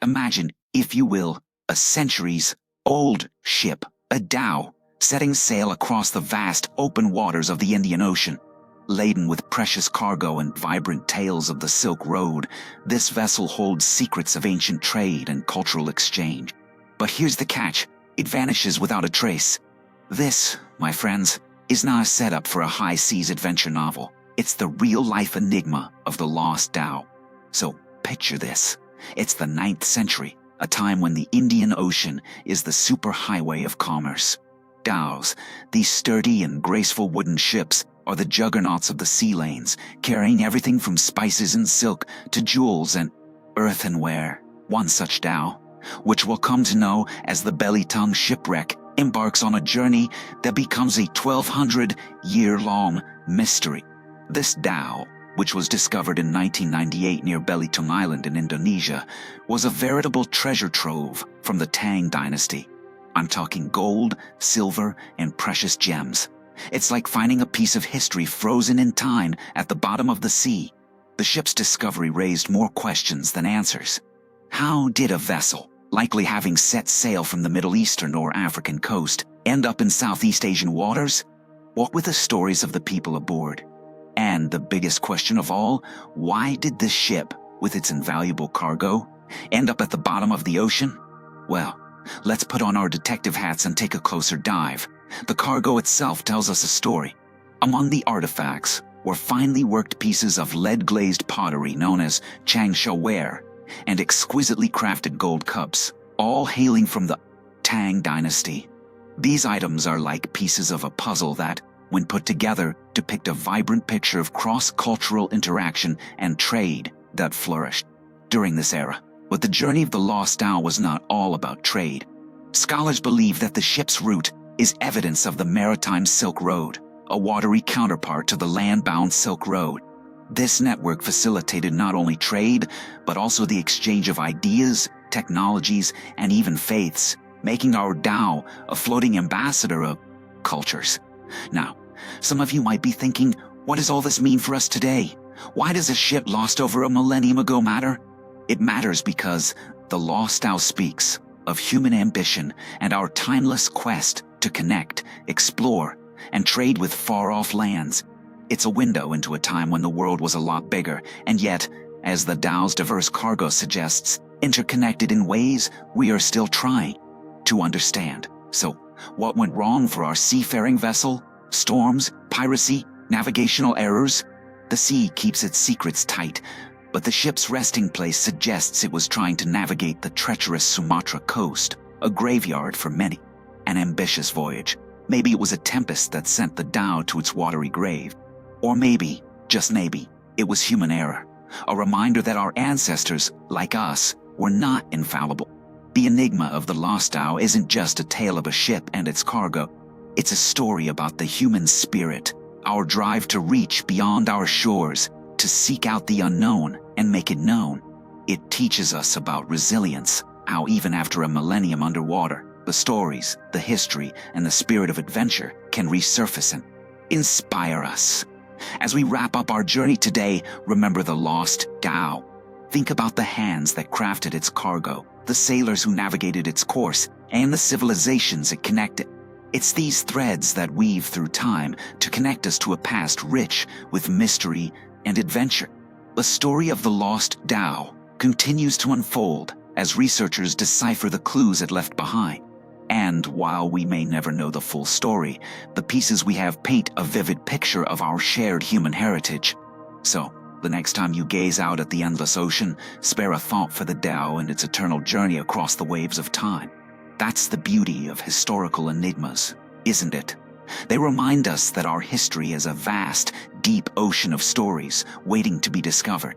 Imagine, if you will, a centuries-old ship, a dhow, setting sail across the vast open waters of the Indian Ocean. Laden with precious cargo and vibrant tales of the Silk Road, this vessel holds secrets of ancient trade and cultural exchange. But here's the catch: it vanishes without a trace. This, my friends, is not a setup for a high-seas adventure novel. It's the real-life enigma of the Lost Dhow. So picture this. It's the 9th century, a time when the Indian Ocean is the superhighway of commerce. Dhows, these sturdy and graceful wooden ships, are the juggernauts of the sea lanes, carrying everything from spices and silk to jewels and earthenware. One such dhow, which we'll come to know as the Belitung Shipwreck, embarks on a journey that becomes a 1,200-year-long mystery. This dhow, which was discovered in 1998 near Belitung Island in Indonesia, was a veritable treasure trove from the Tang Dynasty. I'm talking gold, silver, and precious gems. It's like finding a piece of history frozen in time at the bottom of the sea. The ship's discovery raised more questions than answers. How did a vessel, likely having set sail from the Middle Eastern or African coast, end up in Southeast Asian waters? What were the stories of the people aboard? And the biggest question of all, why did this ship, with its invaluable cargo, end up at the bottom of the ocean? Well, let's put on our detective hats and take a closer dive. The cargo itself tells us a story. Among the artifacts were finely worked pieces of lead-glazed pottery known as ware and exquisitely crafted gold cups, all hailing from the Tang Dynasty. These items are like pieces of a puzzle that, when put together, depict a vibrant picture of cross-cultural interaction and trade that flourished during this era. But the journey of the Lost Dhow was not all about trade. Scholars believe that the ship's route is evidence of the Maritime Silk Road, a watery counterpart to the land-bound Silk Road. This network facilitated not only trade, but also the exchange of ideas, technologies, and even faiths, making our dhow a floating ambassador of cultures. Now, some of you might be thinking, what does all this mean for us today? Why does a ship lost over a millennium ago matter? It matters because the Lost Dhow speaks of human ambition and our timeless quest to connect, explore, and trade with far-off lands. It's a window into a time when the world was a lot bigger, and yet, as the dhow's diverse cargo suggests, interconnected in ways we are still trying to understand. So, what went wrong for our seafaring vessel? Storms, piracy, navigational errors? The sea keeps its secrets tight, but the ship's resting place suggests it was trying to navigate the treacherous Sumatra coast, a graveyard for many. An ambitious voyage. Maybe it was a tempest that sent the dhow to its watery grave. Or maybe, just maybe, it was human error. A reminder that our ancestors, like us, were not infallible. The enigma of the Lost Dhow isn't just a tale of a ship and its cargo. It's a story about the human spirit, our drive to reach beyond our shores, to seek out the unknown and make it known. It teaches us about resilience, how even after a millennium underwater, the stories, the history, and the spirit of adventure can resurface and inspire us. As we wrap up our journey today, remember the Lost Dhow. Think about the hands that crafted its cargo, the sailors who navigated its course, and the civilizations it connected. It's these threads that weave through time to connect us to a past rich with mystery and adventure. The story of the Lost Dhow continues to unfold as researchers decipher the clues it left behind. And while we may never know the full story, the pieces we have paint a vivid picture of our shared human heritage. So, the next time you gaze out at the endless ocean, spare a thought for the dhow and its eternal journey across the waves of time. That's the beauty of historical enigmas, isn't it? They remind us that our history is a vast, deep ocean of stories waiting to be discovered.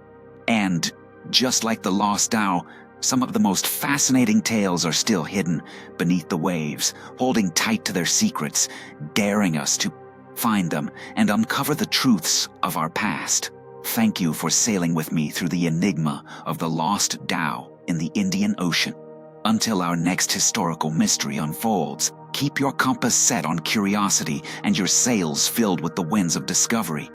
And, just like the Lost Dhow, some of the most fascinating tales are still hidden beneath the waves, holding tight to their secrets, daring us to find them and uncover the truths of our past. Thank you for sailing with me through the enigma of the Lost Dhow in the Indian Ocean. Until our next historical mystery unfolds, keep your compass set on curiosity and your sails filled with the winds of discovery.